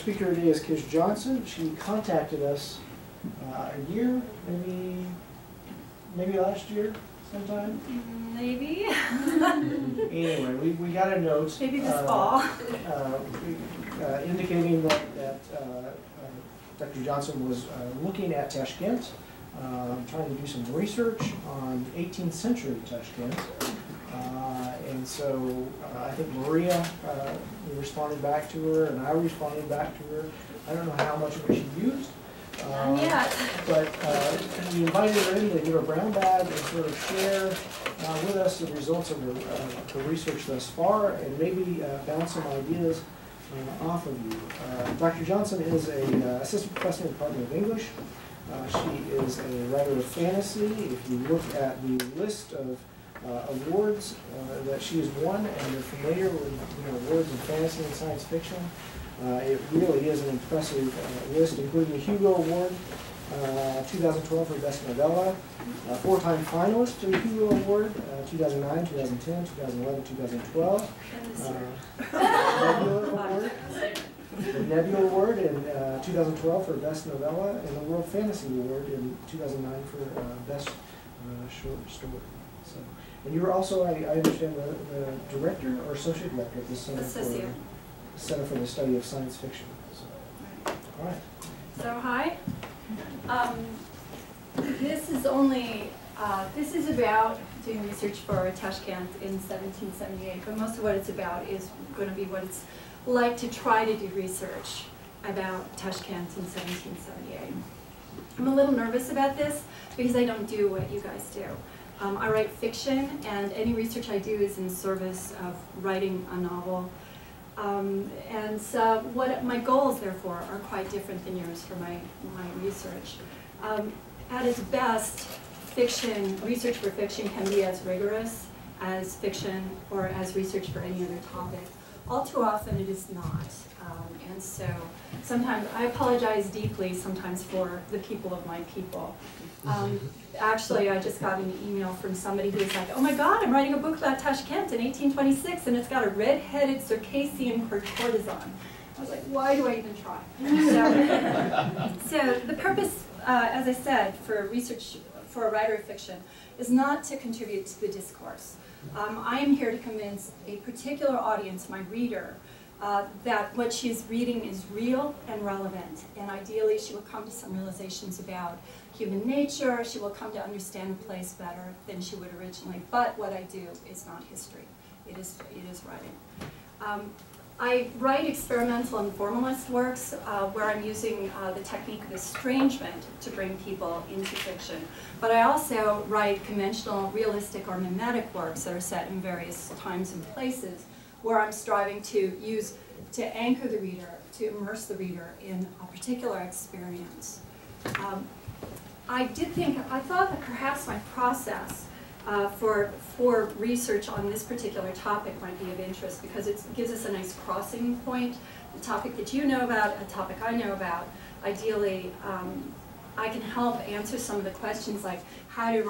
Speaker today is Kish Johnson. She contacted us a year, maybe last year sometime? Maybe. Anyway, we got a note. Maybe this fall. Indicating that Dr. Johnson was looking at Tashkent, trying to do some research on 18th century Tashkent. And so I think Maria responded back to her, and I responded back to her. I don't know how much of it she used. Not yet. But we invited her in to give a brown bag and sort of share with us the results of her research thus far, and maybe bounce some ideas off of you. Dr. Johnson is an assistant professor in the Department of English. She is a writer of fantasy. If you look at the list of awards that she has won, and you're familiar with awards in fantasy and science fiction, it really is an impressive list, including the Hugo Award, 2012 for Best Novella, four-time finalist for the Hugo Award, 2009, 2010, 2011, 2012. Nebula Award, the Nebula Award in 2012 for Best Novella, and the World Fantasy Award in 2009 for Best Short Story. So, and you were also, I understand, the director or associate director of the Center for the Study of Science Fiction. So, all right. So hi. This is only, this is about doing research for Tashkent in 1778, but most of what it's about is going to be what it's like to try to do research about Tashkent in 1778. I'm a little nervous about this because I don't do what you guys do. I write fiction, and any research I do is in service of writing a novel. And so what my goals, therefore, are quite different than yours for my research. At its best, research for fiction can be as rigorous as fiction or as research for any other topic. All too often it is not. And so sometimes, I apologize deeply sometimes for the people of my people. Actually, I just got an email from somebody who was like, oh my God, I'm writing a book about Tashkent in 1826, and it's got a red-headed Circassian courtesan. I was like, why do I even try? So the purpose, as I said, for research for a writer of fiction is not to contribute to the discourse. I am here to convince a particular audience, my reader, that what she's reading is real and relevant, and ideally she will come to some realizations about human nature. She will come to understand a place better than she would originally. But what I do is not history. It is writing. I write experimental and formalist works where I'm using the technique of estrangement to bring people into fiction. But I also write conventional, realistic, or mimetic works that are set in various times and places, where I'm striving to anchor the reader, to immerse the reader in a particular experience. I thought that perhaps my process for research on this particular topic might be of interest, because it gives us a nice crossing point, a topic that you know about, a topic I know about. Ideally, I can help answer some of the questions like how do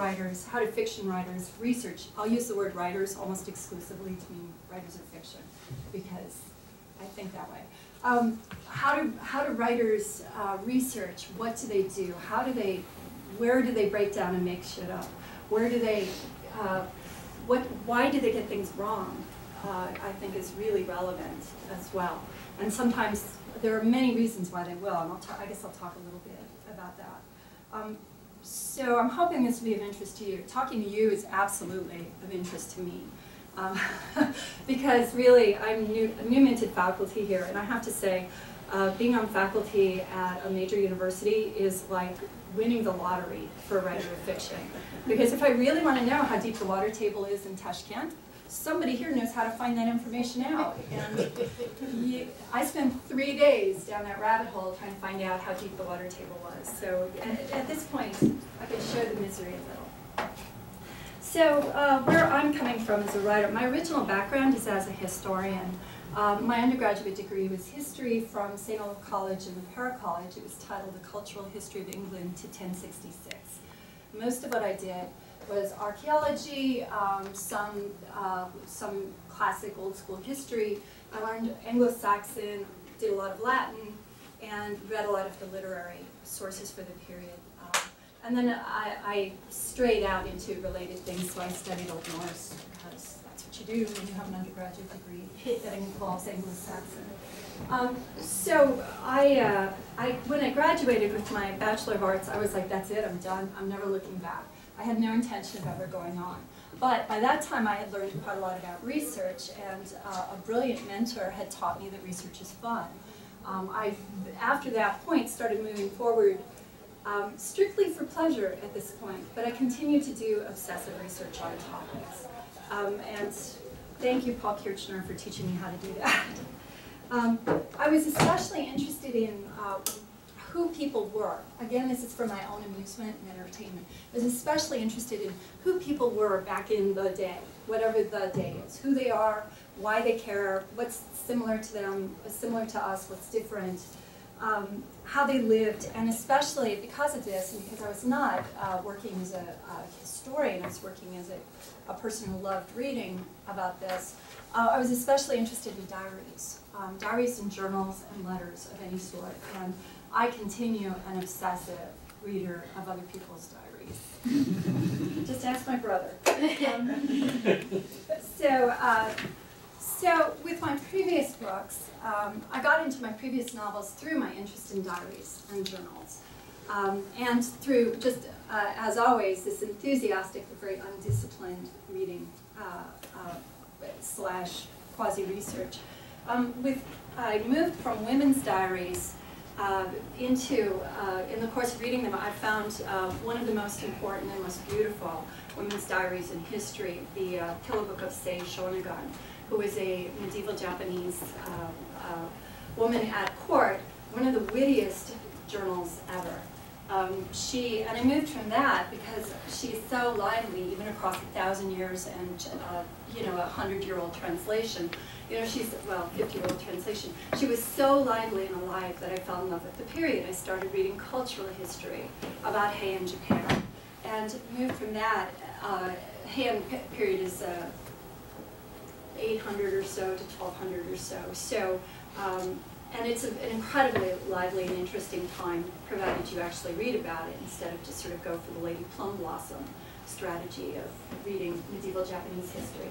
fiction writers research? I'll use the word writers almost exclusively to mean writers of fiction, because I think that way. How do writers research? What do they do? Where do they break down and make shit up? Where do they, why do they get things wrong? I think is really relevant as well. And sometimes there are many reasons why they will, and I guess I'll talk a little bit about that. So I'm hoping this will be of interest to you. Talking to you is absolutely of interest to me. Because really, I'm a new minted faculty here, and I have to say, being on faculty at a major university is like winning the lottery for a writer of fiction. Because if I really want to know how deep the water table is in Tashkent, somebody here knows how to find that information out. And I spent 3 days down that rabbit hole trying to find out how deep the water table was. So at this point, I can show the misery a little. So where I'm coming from as a writer, my original background is as a historian. My undergraduate degree was history from St. Olaf College and the Para College. It was titled The Cultural History of England to 1066. Most of what I did was archaeology, some classic old school history. I learned Anglo-Saxon, did a lot of Latin, and read a lot of the literary sources for the period. And then I strayed out into related things, so I studied Old Norse, because that's what you do when you have an undergraduate degree that involves Anglo-Saxon. So when I graduated with my Bachelor of Arts, I was like, that's it, I'm done, I'm never looking back. I had no intention of ever going on. But by that time, I had learned quite a lot about research, and a brilliant mentor had taught me that research is fun. After that point, started moving forward strictly for pleasure at this point, but I continued to do obsessive research on topics. And thank you, Paul Kirchner, for teaching me how to do that. I was especially interested in who people were. Again, this is for my own amusement and entertainment. I was especially interested in who people were back in the day, whatever the day is, who they are, why they care, what's similar to them, similar to us, what's different, how they lived, and especially because of this, and because I was not working as a historian, I was working as a person who loved reading about this, I was especially interested in diaries. Diaries and journals and letters of any sort. And I continue an obsessive reader of other people's diaries. Just ask my brother. So with my previous books, I got into my previous novels through my interest in diaries and journals. And through just, as always, this enthusiastic but very undisciplined reading slash quasi-research. I moved from women's diaries in the course of reading them, I found one of the most important and most beautiful women's diaries in history, the Pillow Book of Sei Shonagon, who was a medieval Japanese woman at court, one of the wittiest journals ever. And I moved from that because she is so lively, even across 1,000 years and a 100-year-old translation. She's, well, 50-year-old translation. She was so lively and alive that I fell in love with the period. I started reading cultural history about Heian Japan, and moved from that. Heian period is 800 or so to 1200 or so. And it's an incredibly lively and interesting time, provided you actually read about it instead of just sort of go for the Lady Plum Blossom strategy of reading medieval Japanese history.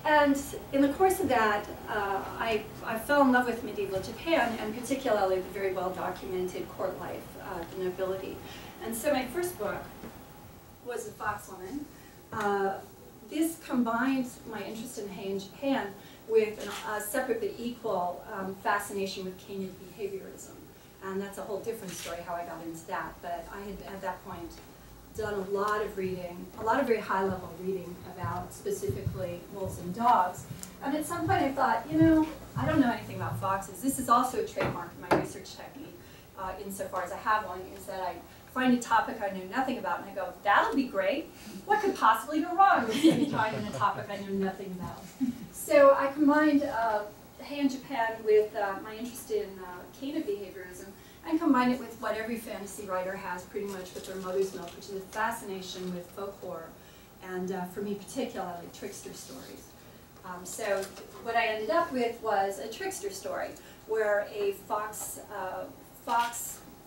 And in the course of that, I fell in love with medieval Japan, and particularly the very well-documented court life, the nobility. And so my first book was The Foxwoman. This combined my interest in Heian Japan with a separate but equal fascination with Canid behaviorism. And that's a whole different story how I got into that. But I had, at that point, done a lot of reading, a lot of very high-level reading about specifically wolves and dogs. And at some point I thought, I don't know anything about foxes. This is also a trademark of my research technique, insofar as I have one, is that I find a topic I know nothing about and I go, that'll be great. What could possibly go wrong with spending time in a topic I know nothing about? So I combined Heian Japan with my interest in Canid behaviorism, and combine it with what every fantasy writer has pretty much with their mother's milk, which is a fascination with folklore, and for me particularly, trickster stories. So what I ended up with was a trickster story, where a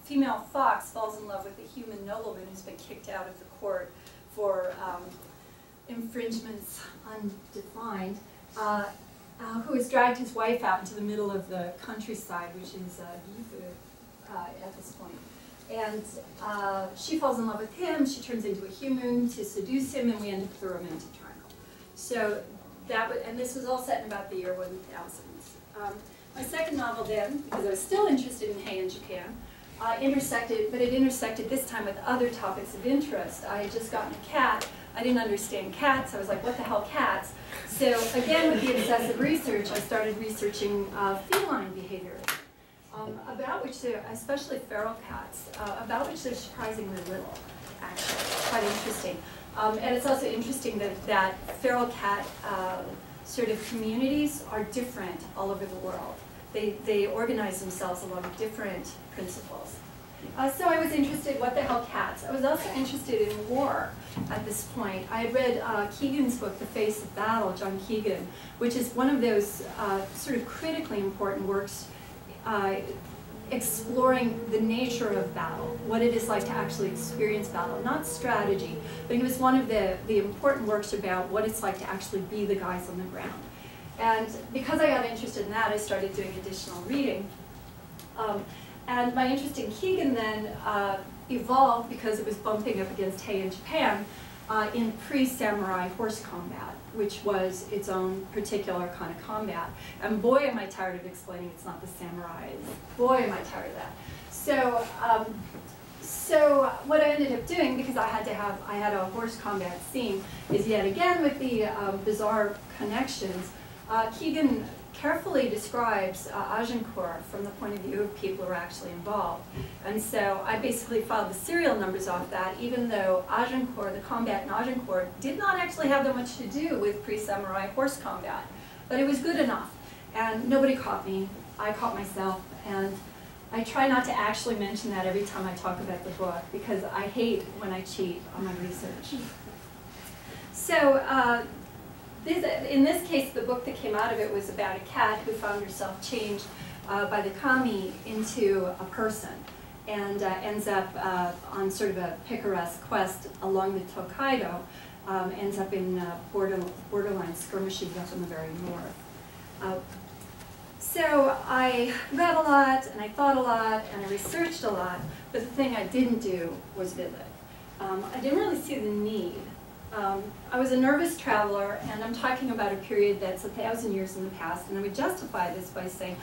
female fox falls in love with a human nobleman who's been kicked out of the court for infringements undefined, who has dragged his wife out into the middle of the countryside, which is Yifu at this point. And she falls in love with him, she turns into a human to seduce him, and we end up with a romantic triangle. So that was, and this was all set in about the year 1000. My second novel then, because I was still interested in Heian Japan, intersected this time with other topics of interest. I had just gotten a cat. I didn't understand cats. I was like, what the hell, cats? So again, with the obsessive research, I started researching feline behavior, about which there, especially feral cats, about which they're surprisingly little, actually. Quite interesting. And it's also interesting that feral cat sort of communities are different all over the world. They organize themselves along different principles. So I was interested, what the hell, cats? I was also interested in war at this point. I had read Keegan's book, The Face of Battle, John Keegan, which is one of those sort of critically important works exploring the nature of battle, what it is like to actually experience battle, not strategy, but he was one of the important works about what it's like to actually be the guys on the ground. And because I got interested in that, I started doing additional reading. And my interest in Keegan then evolved because it was bumping up against Hei in Japan in pre-samurai horse combat, which was its own particular kind of combat. And boy, am I tired of explaining it's not the samurais. Boy, am I tired of that. So, so what I ended up doing, because I had a horse combat scene, is yet again with the bizarre connections, Keegan carefully describes Agincourt from the point of view of people who are actually involved. And so I basically filed the serial numbers off that, even though Agincourt, the combat in Agincourt, did not actually have that much to do with pre-samurai horse combat. But it was good enough. And nobody caught me. I caught myself. And I try not to actually mention that every time I talk about the book, because I hate when I cheat on my research. So, in this case, the book that came out of it was about a cat who found herself changed by the kami into a person, and ends up on sort of a picaresque quest along the Tokaido, ends up in borderline skirmishes up in the very north. So I read a lot, and I thought a lot, and I researched a lot, but the thing I didn't do was visit. I didn't really see the need. I was a nervous traveler, and I'm talking about a period that's 1,000 years in the past, and I would justify this by saying,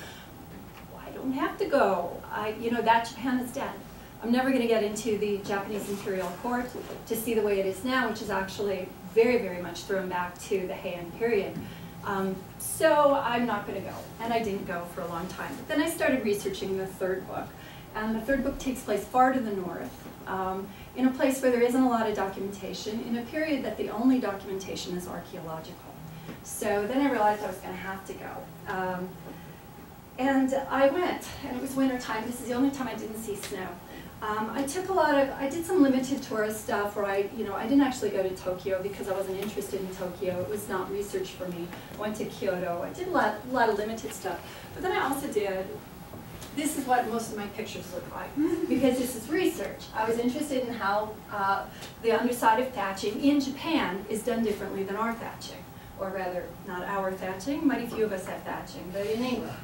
well, I don't have to go. You know, that Japan is dead. I'm never going to get into the Japanese imperial court to see the way it is now, which is actually very, very much thrown back to the Heian period. So I'm not going to go, and I didn't go for a long time. But then I started researching the third book, and the third book takes place far to the north, in a place where there isn't a lot of documentation, in a period that the only documentation is archaeological. So then I realized I was going to have to go. And I went, and it was winter time. This is the only time I didn't see snow. I did some limited tourist stuff where I didn't actually go to Tokyo because I wasn't interested in Tokyo. It was not research for me. I went to Kyoto. I did a lot of limited stuff. But then I also did, this is what most of my pictures look like, because this is research. I was interested in how the underside of thatching in Japan is done differently than our thatching. Or rather, not our thatching. Mighty few of us have thatching, but in England.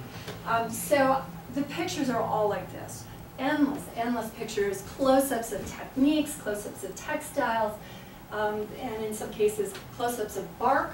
So the pictures are all like this. Endless pictures, close-ups of techniques, close-ups of textiles, and in some cases, close-ups of bark,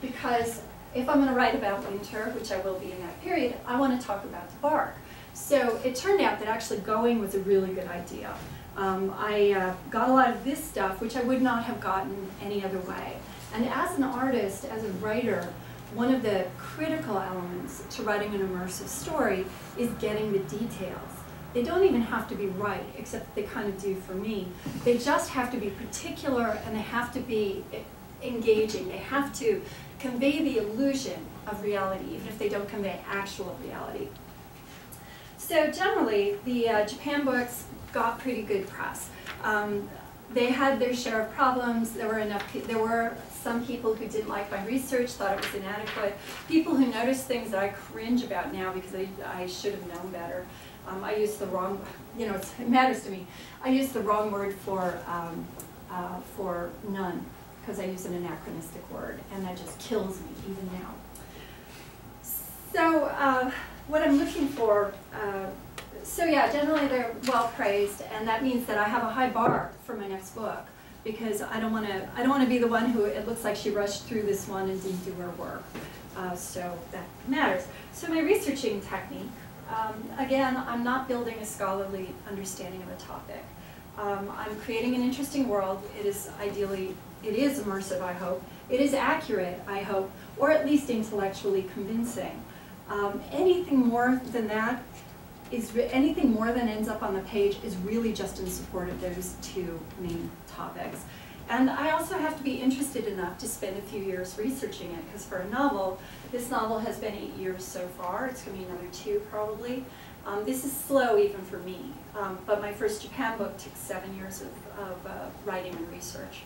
because if I'm going to write about winter, which I will be in that period, I want to talk about the bark. So it turned out that actually going was a really good idea. I got a lot of this stuff, which I would not have gotten any other way. And as an artist, as a writer, one of the critical elements to writing an immersive story is getting the details. They don't even have to be right, except they kind of do for me. They just have to be particular, and they have to be engaging. They have to convey the illusion of reality, even if they don't convey actual reality. So generally, the Japan books got pretty good press. They had their share of problems. There were some people who didn't like my research, thought it was inadequate. People who noticed things that I cringe about now because I should have known better. I used the wrong, it matters to me. I used the wrong word for none, because I use an anachronistic word, and that just kills me even now. So what I'm looking for, so yeah, generally they're well praised, and that means that I have a high bar for my next book, because I don't want to be the one who it looks like she rushed through this one and didn't do her work. So that matters. So my researching technique. Again, I'm not building a scholarly understanding of a topic. I'm creating an interesting world. It is immersive, I hope. It is accurate, I hope, or at least intellectually convincing. Anything more than that anything more than ends up on the page is really just in support of those two main topics. And I also have to be interested enough to spend a few years researching it, because for a novel, this novel has been 8 years so far. It's going to be another 2 probably. This is slow even for me, but my first Japan book took 7 years of writing and research.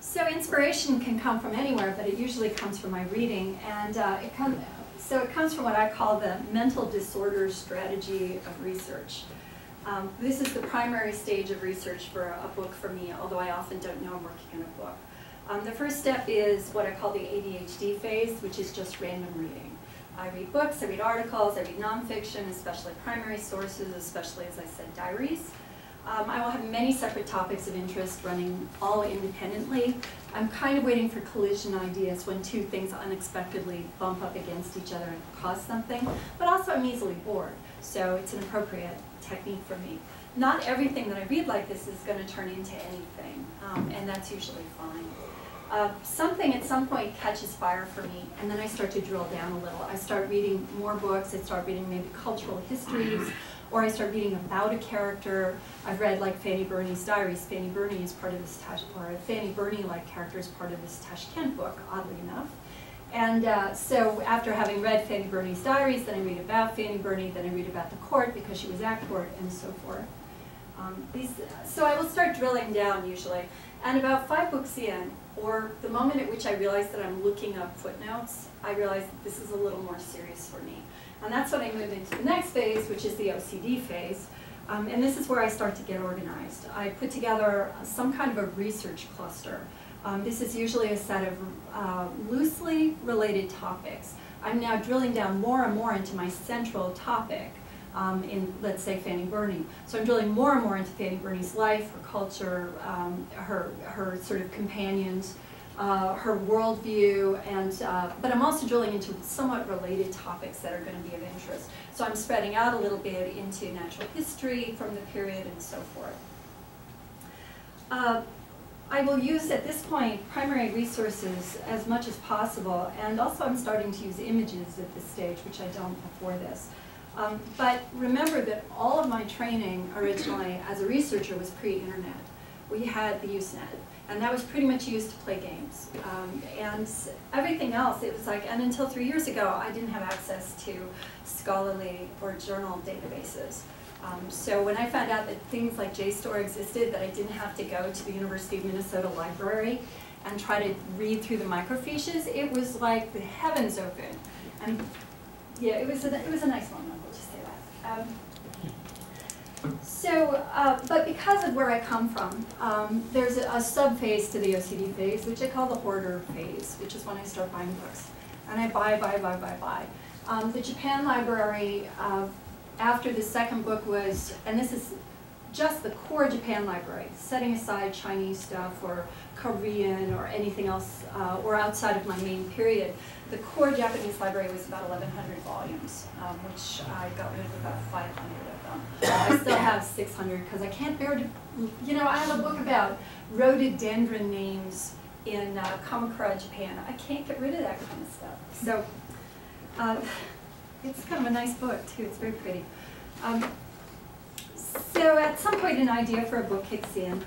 So inspiration can come from anywhere, but it usually comes from my reading, and So it comes from what I call the mental disorder strategy of research. This is the primary stage of research for a book for me, although I often don't know I'm working on a book. The first step is what I call the ADHD phase, which is just random reading. I read books, I read articles, I read nonfiction, especially primary sources, especially, as I said, diaries. I will have many separate topics of interest running all independently. I'm kind of waiting for collision ideas when two things unexpectedly bump up against each other and cause something, but also I'm easily bored, so it's an appropriate technique for me. Not everything that I read like this is going to turn into anything, and that's usually fine. Something at some point catches fire for me, and then I start to drill down a little. I start reading more books, I start reading maybe cultural histories, or I start reading about a character. I've read like Fanny Burney's diaries. Fanny Burney is part of this, or a Fanny Burney-like character is part of this Tashkent book, oddly enough. And so after having read Fanny Burney's diaries, then I read about Fanny Burney, then I read about the court because she was at court, and so forth. So I will start drilling down usually. And about 5 books in, or the moment at which I realize that I'm looking up footnotes, I realize that this is a little more serious for me. And that's when I move into the next phase, which is the OCD phase. And this is where I start to get organized. I put together some kind of a research cluster. This is usually a set of loosely related topics. I'm now drilling down more and more into my central topic in, let's say, Fanny Burney. So I'm drilling more and more into Fanny Burney's life, her culture, her sort of companions, her worldview, and but I'm also drilling into somewhat related topics that are going to be of interest. So I'm spreading out a little bit into natural history from the period and so forth. I will use, at this point, primary resources as much as possible, and also I'm starting to use images at this stage, which I don't before this. But remember that all of my training originally as a researcher was pre-internet. We had the Usenet, and that was pretty much used to play games. And everything else, it was like, and until 3 years ago, I didn't have access to scholarly or journal databases. So when I found out that things like JSTOR existed, that I didn't have to go to the University of Minnesota library and try to read through the microfiches, it was like the heavens opened. And yeah, it was a nice moment, we'll just say that. But because of where I come from, there's a sub-phase to the OCD phase, which I call the hoarder phase, which is when I start buying books. And I buy. The Japan library, after the second book was, and this is just the core Japan library, setting aside Chinese stuff or Korean or anything else, or outside of my main period, the core Japanese library was about 1,100 volumes, which I got rid of about 500 of them. I still have 600 because I can't bear to, you know, I have a book about Rhododendron Names in Kamakura, Japan. I can't get rid of that kind of stuff. So it's kind of a nice book too, it's very pretty. So at some point an idea for a book kicks in.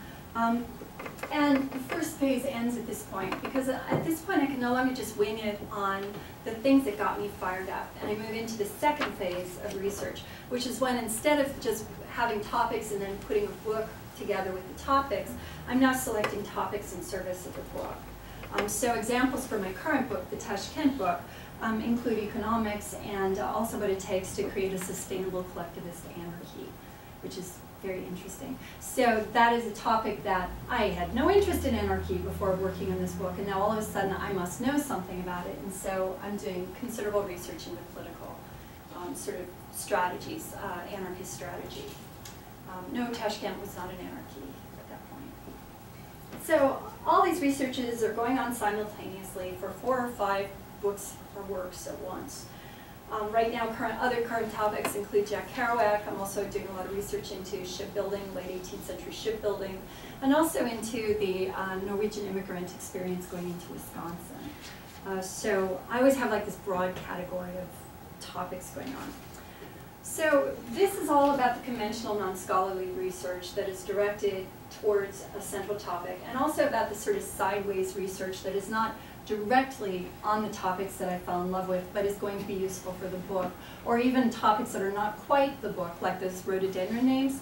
And the first phase ends at this point, because at this point I can no longer just wing it on the things that got me fired up. And I move into the second phase of research, which is when instead of just having topics and then putting a book together with the topics, I'm now selecting topics in service of the book. So examples for my current book, the Tashkent book, include economics and also what it takes to create a sustainable collectivist anarchy, which is very interesting. So that is a topic that I had no interest in anarchy before working on this book, and now all of a sudden I must know something about it, and so I'm doing considerable research into political sort of strategies, anarchist strategy. No, Tashkent was not an anarchy at that point. So all these researches are going on simultaneously for 4 or 5 books or works at once. Right now, other current topics include Jack Kerouac. I'm also doing a lot of research into shipbuilding, late 18th century shipbuilding, and also into the Norwegian immigrant experience going into Wisconsin. So I always have like this broad category of topics going on. So this is all about the conventional non-scholarly research that is directed towards a central topic, and also about the sort of sideways research that is not directly on the topics that I fell in love with, but is going to be useful for the book, or even topics that are not quite the book, like those Rhododendron Names.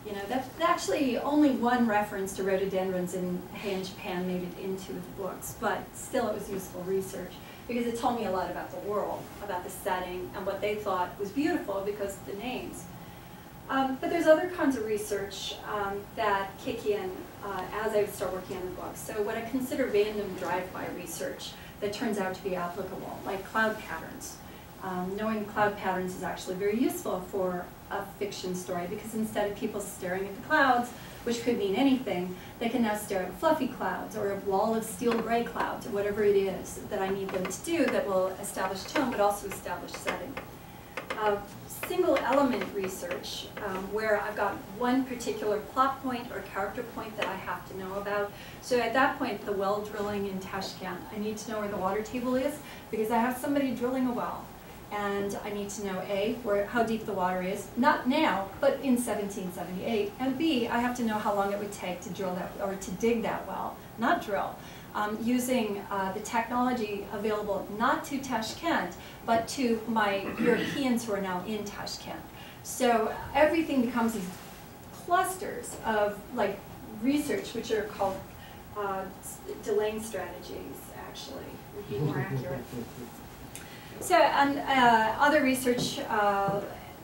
You know, that's actually only one reference to rhododendrons in Heian, Japan made it into the books, but still it was useful research because it told me a lot about the world, about the setting, and what they thought was beautiful because of the names. But there's other kinds of research that kick in as I start working on the book. So what I consider random drive-by research that turns out to be applicable, like cloud patterns. Knowing cloud patterns is actually very useful for a fiction story because instead of people staring at the clouds, which could mean anything, they can now stare at fluffy clouds or a wall of steel gray clouds or whatever it is that I need them to do that will establish tone but also establish setting. Single element research where I've got one particular plot point or character point that I have to know about. So at that point, the well drilling in Tashkent, I need to know where the water table is because I have somebody drilling a well. And I need to know A, how deep the water is, not now, but in 1778. And B, I have to know how long it would take to drill that, or to dig that well, not drill. Using the technology available not to Tashkent, but to my Europeans who are now in Tashkent. So everything becomes these clusters of like research, which are called delaying strategies, actually, would be more accurate. So, and other research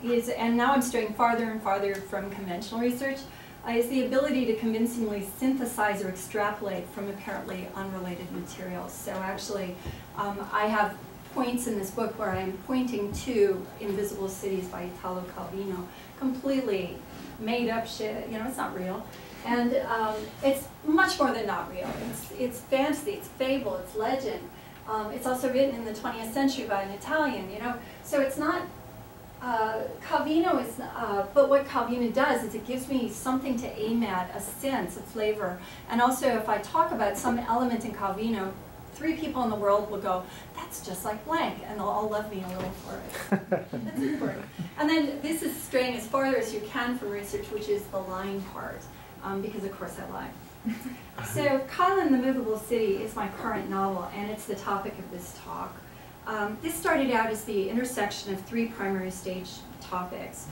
is, and now I'm straying farther and farther from conventional research, is the ability to convincingly synthesize or extrapolate from apparently unrelated materials. So actually, I have points in this book where I'm pointing to Invisible Cities by Italo Calvino, completely made up shit, you know, it's not real. And it's much more than not real. It's fantasy, it's fable, it's legend. It's also written in the 20th century by an Italian, you know. So it's not, Calvino is, but what Calvino does is it gives me something to aim at, a sense, a flavor. And also if I talk about some element in Calvino, 3 people in the world will go, that's just like blank, and they'll all love me a little for it. That's important. And then this is straying as far as you can from research, which is the lying part, because of course I lie. So Kylan, the Movable City is my current novel, and it's the topic of this talk. This started out as the intersection of 3 primary stage topics.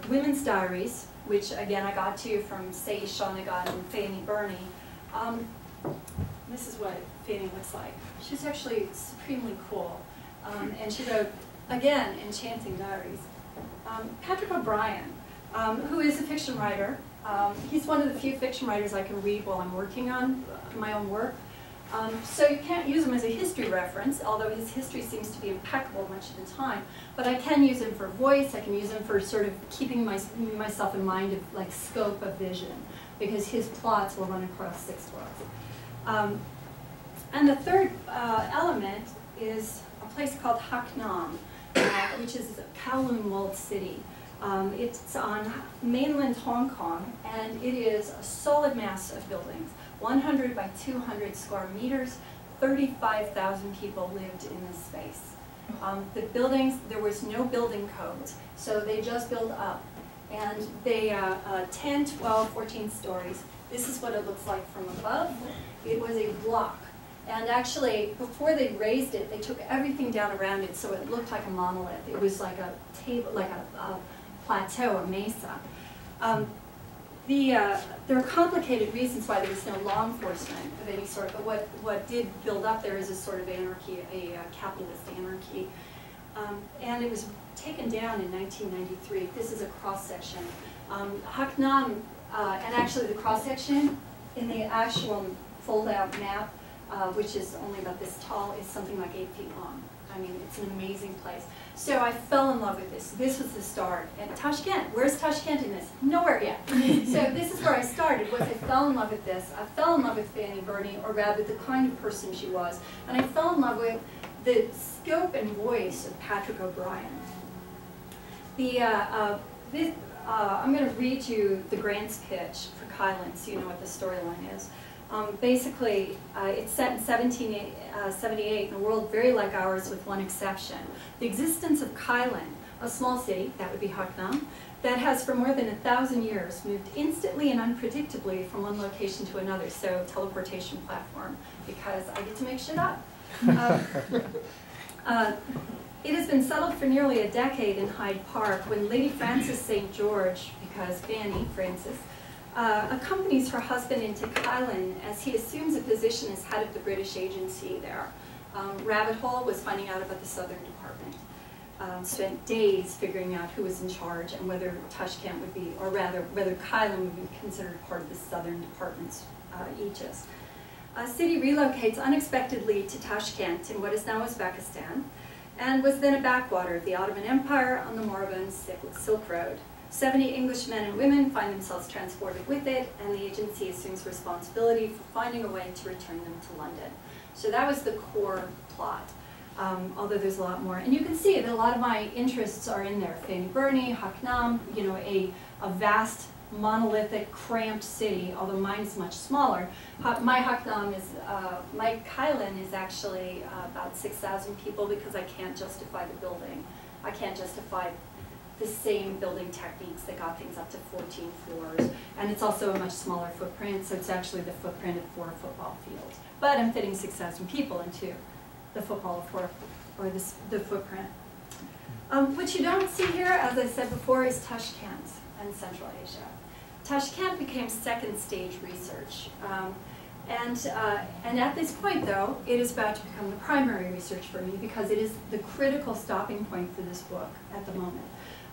Women's diaries, which again I got to from Sei Shonigan and Fanny Burney. This is what Fanny looks like. She's actually supremely cool. And she wrote, again, enchanting diaries. Patrick O'Brien, who is a fiction writer. He's one of the few fiction writers I can read while I'm working on my own work. So you can't use him as a history reference, although his history seems to be impeccable much of the time. But I can use him for voice, I can use him for sort of keeping myself in mind of like scope of vision, because his plots will run across 6 books. And the third element is a place called Haknam, which is a Kowloon-walled city. It's on mainland Hong Kong, and it is a solid mass of buildings, 100 by 200 square meters. 35,000 people lived in this space. The buildings, there was no building codes, so they just built up. And they, 10, 12, 14 stories. This is what it looks like from above. It was a block. And actually, before they raised it, they took everything down around it so it looked like a monolith. It was like a table, like a plateau, a mesa. There are complicated reasons why there was no law enforcement of any sort, but what did build up there is a sort of anarchy, a capitalist anarchy. And it was taken down in 1993. This is a cross-section. Haknam, and actually the cross-section in the actual fold-out map, which is only about this tall, is something like 8 feet long. I mean, it's an amazing place. So I fell in love with this. This was the start. And Tashkent, where's Tashkent in this? Nowhere yet. So this is where I started, was I fell in love with this. I fell in love with Fanny Burney, or rather the kind of person she was. And I fell in love with the scope and voice of Patrick O'Brien. I'm going to read you the grant's pitch for Kylan so you know what the storyline is. Basically, it's set in 1778 in a world very like ours with one exception. The existence of Kylan, a small city, that would be Haknam, that has for more than 1,000 years moved instantly and unpredictably from one location to another, so teleportation platform, because I get to make shit up. It has been settled for nearly a decade in Hyde Park when Lady Frances St. George because Fanny, Frances, accompanies her husband into Kylan as he assumes a position as head of the British agency there. Rabbit Hole was finding out about the Southern Department. Spent days figuring out who was in charge and whether Tashkent would be, or rather, whether Kylan would be considered part of the Southern Department's aegis. City relocates unexpectedly to Tashkent in what is now Uzbekistan, and was then a backwater of the Ottoman Empire on the moribund Silk Road. 70 English men and women find themselves transported with it, and the agency assumes responsibility for finding a way to return them to London. So that was the core plot, although there's a lot more. And you can see that a lot of my interests are in there. Fanny Burney, Haknam, you know, a vast, monolithic, cramped city, although mine's much smaller. My Haknam is, my Kylan is actually about 6,000 people because I can't justify the building. I can't justify the same building techniques that got things up to 14 floors. And it's also a much smaller footprint, so it's actually the footprint of 4 football fields. But I'm fitting 6,000 people into the football of 4, or the footprint. What you don't see here, as I said before, is Tashkent and Central Asia. Tashkent became second stage research. And at this point, though, it is about to become the primary research for me because it is the critical stopping point for this book at the moment.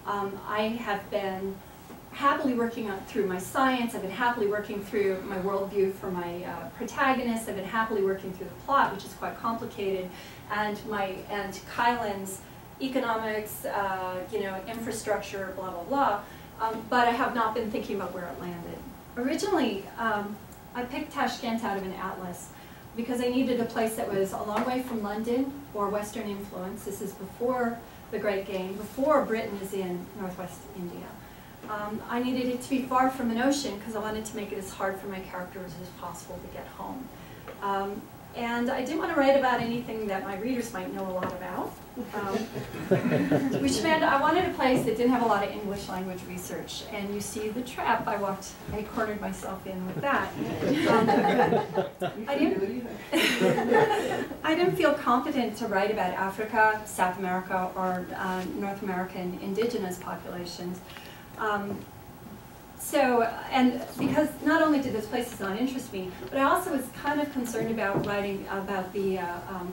I have been happily working through my science. I've been happily working through my worldview for my protagonist. I've been happily working through the plot, which is quite complicated, and Kylan's economics, you know, infrastructure, blah blah blah. But I have not been thinking about where it landed. Originally, I picked Tashkent out of an atlas because I needed a place that was a long way from London or Western influence. This is before the Great Game, before Britain is in northwest India. I needed it to be far from an ocean because I wanted to make it as hard for my characters as possible to get home. And I didn't want to write about anything that my readers might know a lot about, which meant I wanted a place that didn't have a lot of English language research. And you see the trap I cornered myself in with that. I didn't feel confident to write about Africa, South America, or North American indigenous populations. And because not only did those places not interest me, but I also was kind of concerned about writing about the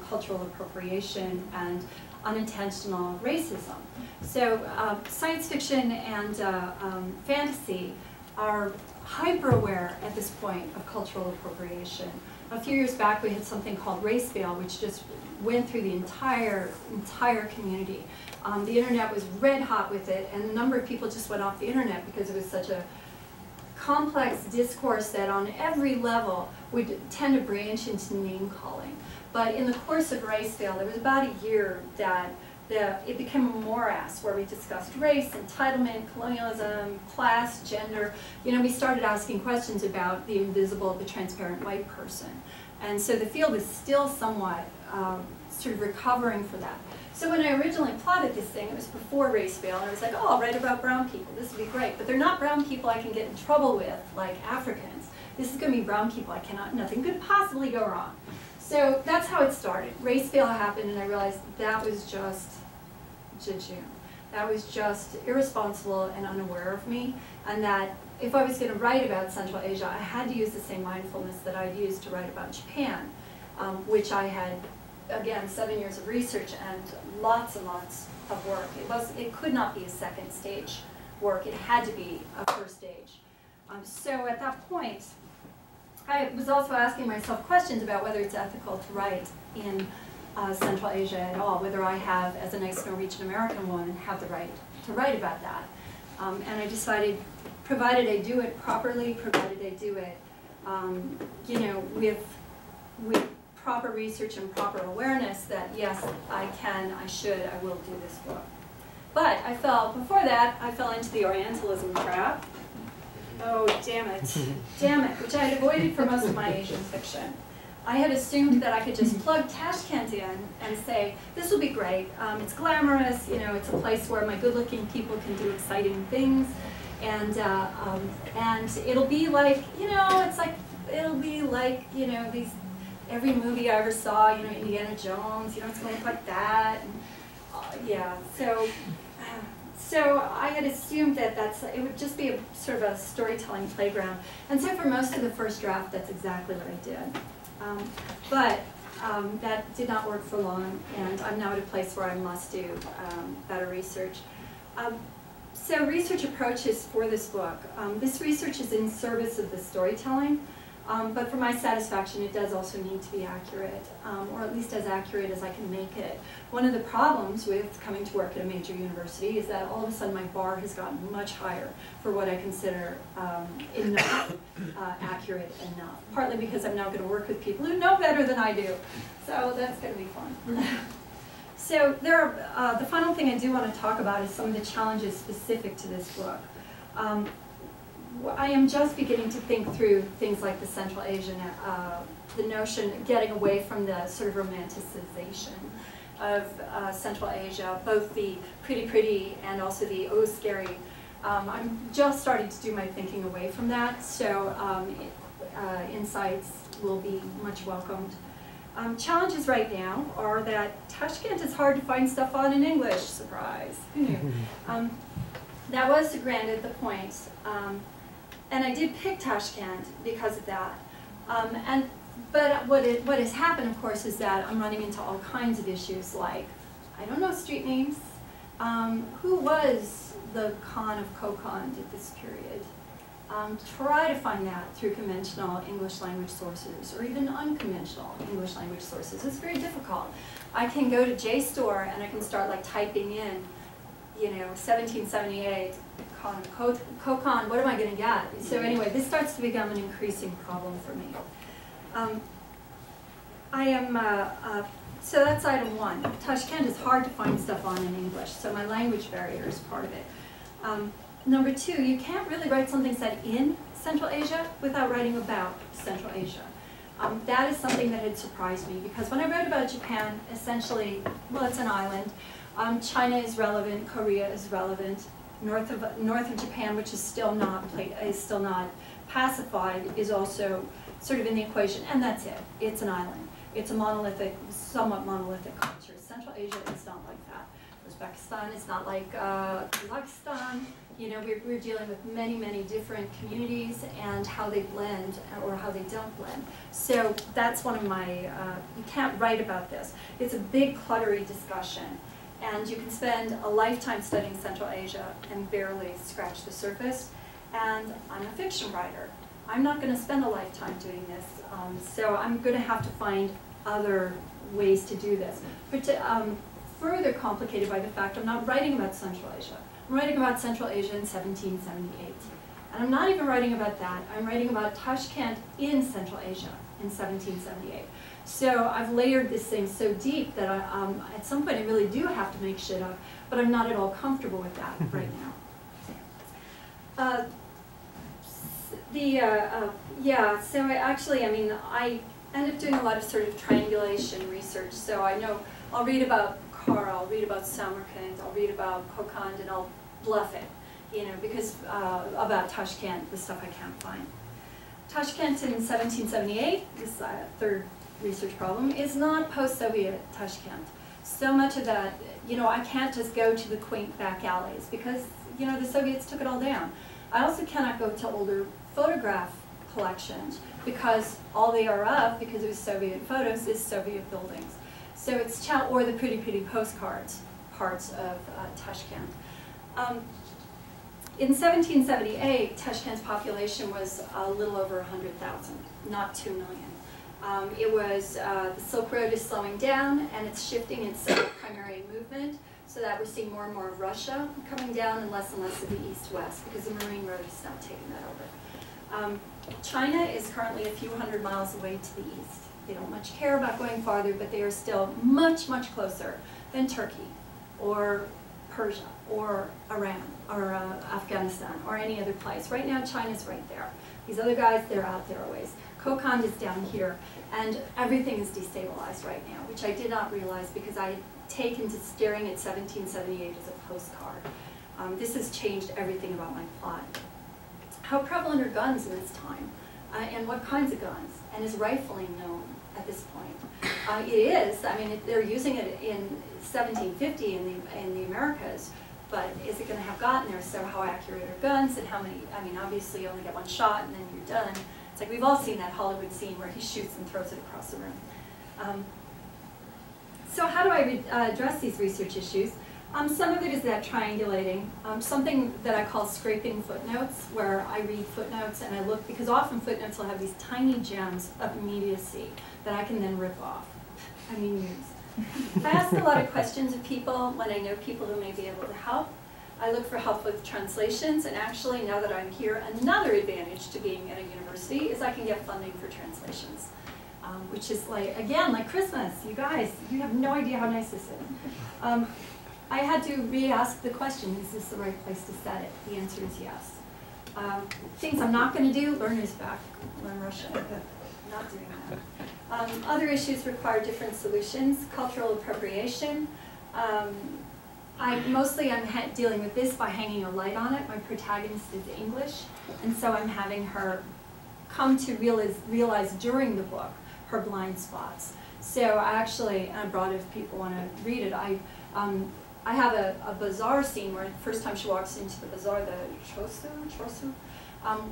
cultural appropriation and unintentional racism. So science fiction and fantasy are hyper-aware at this point of cultural appropriation. A few years back we had something called Race Veil, which just went through the entire community. The internet was red hot with it, and a number of people just went off the internet because it was such a complex discourse that on every level would tend to branch into name calling. But in the course of Race Veil, there was about a year that it became a morass where we discussed race, entitlement, colonialism, class, gender. You know, we started asking questions about the invisible, the transparent white person. And so the field is still somewhat sort of recovering for that. So when I originally plotted this thing, it was before Race Veil, and I was like, oh, I'll write about brown people. This would be great. But they're not brown people I can get in trouble with, like Africans. This is going to be brown people nothing could possibly go wrong. So that's how it started. Race Veil happened, and I realized that was just jejune. That was just irresponsible and unaware of me, and that if I was going to write about Central Asia, I had to use the same mindfulness that I'd used to write about Japan, which I had, again, 7 years of research and lots of work. It could not be a second stage work. It had to be a first stage. So at that point, I was also asking myself questions about whether it's ethical to write in Central Asia at all, whether I have, as a nice Norwegian American woman, have the right to write about that. And I decided, provided I do it properly, provided I do it, you know, with proper research and proper awareness, that yes, I can, I should, I will do this book. But before that, I fell into the Orientalism trap. Oh, damn it. Damn it, which I had avoided for most of my Asian fiction. I had assumed that I could just plug Tashkent in and say, this will be great. It's glamorous, you know, it's a place where my good-looking people can do exciting things. And it'll be like, you know, it'll be like, you know, every movie I ever saw, you know, Indiana Jones, you know, it's going to look like that. And, yeah, so So I had assumed that it would just be a sort of a storytelling playground. And so for most of the first draft, that's exactly what I did. But that did not work for long, and I'm now at a place where I must do better research. So research approaches for this book. This research is in service of the storytelling, but for my satisfaction, it does also need to be accurate, or at least as accurate as I can make it. One of the problems with coming to work at a major university is that all of a sudden my bar has gotten much higher for what I consider enough, accurate enough. Partly because I'm now going to work with people who know better than I do, so that's going to be fun. So there are, the final thing I do want to talk about is some of the challenges specific to this book. I am just beginning to think through things like the Central Asian, the notion of getting away from the sort of romanticization of Central Asia, both the pretty and also the oh scary. I'm just starting to do my thinking away from that, so insights will be much welcomed. Challenges right now are that Tashkent is hard to find stuff on in English. Surprise! Who knew? That was granted the point. And I did pick Tashkent because of that. But what has happened, of course, is that I'm running into all kinds of issues like, I don't know street names. Who was the Khan of Kokand at this period? Try to find that through conventional English language sources or even unconventional English language sources. It's very difficult. I can go to JSTOR and I can start like typing in, 1778, Kokand, what am I going to get? So anyway, this starts to become an increasing problem for me. So that's item one. Tashkent is hard to find stuff on in English, so my language barrier is part of it. Number two, you can't really write something set in Central Asia without writing about Central Asia. That is something that had surprised me, because when I wrote about Japan, essentially, well, it's an island. China is relevant, Korea is relevant. North of Japan, which is still not pacified, is also sort of in the equation, and that's it. It's an island. It's a monolithic, somewhat monolithic culture. Central Asia is not like that. Uzbekistan is not like Kazakhstan. We're dealing with many different communities and how they blend or how they don't blend. So that's one of my, you can't write about this. It's a big cluttery discussion. And you can spend a lifetime studying Central Asia and barely scratch the surface. And I'm a fiction writer. I'm not going to spend a lifetime doing this. So I'm going to have to find other ways to do this. Further complicated by the fact I'm not writing about Central Asia. I'm writing about Central Asia in 1778. And I'm not even writing about that. I'm writing about Tashkent in Central Asia in 1778. So I've layered this thing so deep that at some point I really do have to make shit up, but I'm not at all comfortable with that right now. So I end up doing a lot of sort of triangulation research. So I know I'll read about Kara, I'll read about Samarkand, I'll read about Kokand, and I'll bluff it, because about Tashkent, the stuff I can't find. Tashkent in 1778, this third research problem, is not post-Soviet Tashkent. So much of that, I can't just go to the quaint back alleys because, the Soviets took it all down. I also cannot go to older photograph collections because all they are of, because it was Soviet photos, is Soviet buildings. So it's, or the pretty postcards, parts of Tashkent. In 1778, Tashkent's population was a little over 100,000, not 2 million. The Silk Road is slowing down and it's shifting its primary movement so that we're seeing more and more of Russia coming down and less of the east-west because the Marine Road is now taking that over. China is currently a few hundred miles away to the east. They don't much care about going farther, but they are still much closer than Turkey or Persia or Iran or Afghanistan or any other place. Right now, China's right there. These other guys, they're out there a ways. Kokand is down here, and everything is destabilized right now, which I did not realize because I had taken to staring at 1778 as a postcard. This has changed everything about my plot. How prevalent are guns in this time? And what kinds of guns? And is rifling known at this point? It is. I mean, they're using it in 1750 in the Americas, but is it going to have gotten there? So how accurate are guns, and how many, I mean, obviously you only get one shot and then you're done. It's like we've all seen that Hollywood scene where he shoots and throws it across the room. So how do I address these research issues? Some of it is that triangulating, something that I call scraping footnotes, where I read footnotes and I look, because often footnotes will have these tiny gems of immediacy that I can then rip off. I mean, use. I ask a lot of questions of people when I know people who may be able to help. I look for help with translations, and actually, now that I'm here, another advantage to being at a university is I can get funding for translations, which is like, again, like Christmas. You guys, you have no idea how nice this is. I had to re-ask the question, is this the right place to set it? The answer is yes. Things I'm not going to do, learn Uzbek, learn Russian. Not doing that. Other issues require different solutions. Cultural appropriation. Mostly I'm dealing with this by hanging a light on it. My protagonist is English, and so I'm having her come to realize during the book her blind spots. So I brought it if people want to read it. I have a bazaar scene where the first time she walks into the bazaar, the chosu,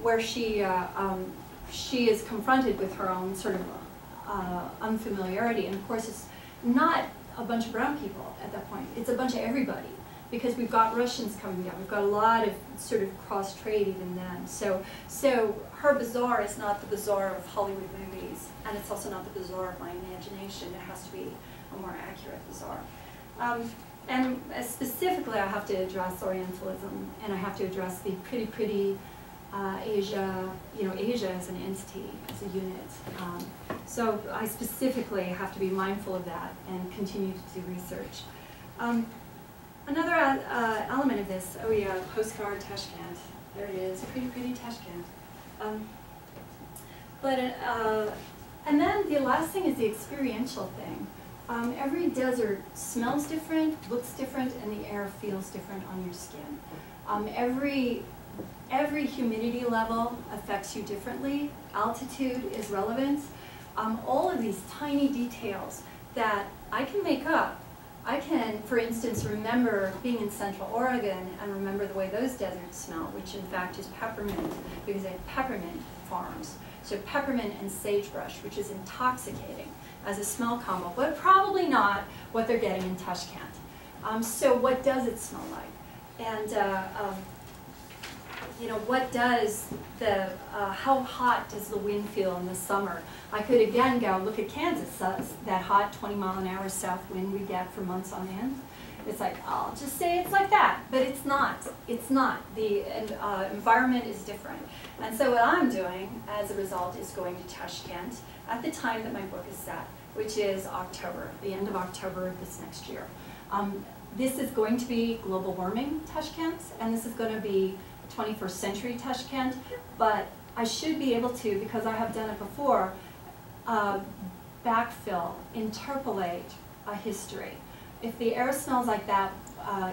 where she is confronted with her own sort of unfamiliarity. And of course, it's not a bunch of brown people at that point. It's a bunch of everybody, because we've got Russians coming down. We've got a lot of sort of cross-trade even then. So her bazaar is not the bazaar of Hollywood movies, and it's also not the bazaar of my imagination. It has to be a more accurate bazaar. And specifically, I have to address Orientalism, and I have to address the pretty Asia, Asia as an entity, as a unit. So I specifically have to be mindful of that and continue to do research. Another element of this, oh yeah, postcard Tashkent. There it is, pretty Tashkent. And then the last thing is the experiential thing. Every desert smells different, looks different, and the air feels different on your skin. Every humidity level affects you differently. Altitude is relevant. All of these tiny details that I can make up. I can, for instance, remember being in Central Oregon and remember the way those deserts smell, which in fact is peppermint, because they have peppermint farms. So peppermint and sagebrush, which is intoxicating as a smell combo, but probably not what they're getting in Tashkent. So what does it smell like? And what does how hot does the wind feel in the summer? I could again go look at Kansas, that hot 20-mile-an-hour south wind we get for months on end. It's like, I'll just say it's like that, but it's not. It's not. The environment is different. And so what I'm doing, as a result, is going to Tashkent at the time that my book is set, which is October, the end of October of this next year. This is going to be global warming Tashkent, and this is going to be 21st century Tashkent, but I should be able to, because I have done it before, backfill, interpolate a history. If the air smells like that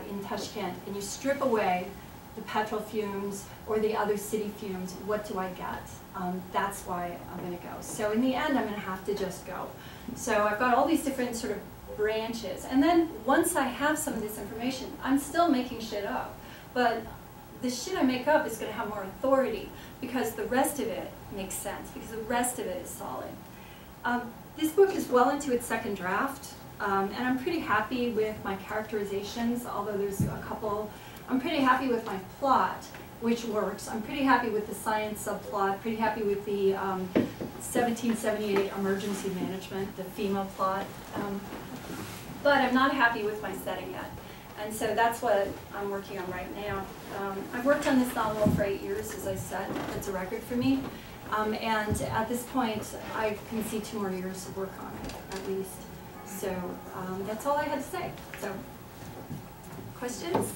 in Tashkent, and you strip away the petrol fumes or the other city fumes, what do I get? That's why I'm going to go. So in the end, I'm going to have to just go. So I've got all these different sort of branches. And then once I have some of this information, I'm still making shit up. But the shit I make up is going to have more authority, because the rest of it makes sense, because the rest of it is solid. This book is well into its second draft. And I'm pretty happy with my characterizations, although there's a couple. I'm pretty happy with my plot, which works. I'm pretty happy with the science subplot, pretty happy with the 1778 emergency management, the FEMA plot. But I'm not happy with my setting yet. And so that's what I'm working on right now. I've worked on this novel for 8 years, as I said. It's a record for me. And at this point, I can see 2 more years of work on it, at least. So that's all I had to say. So, questions?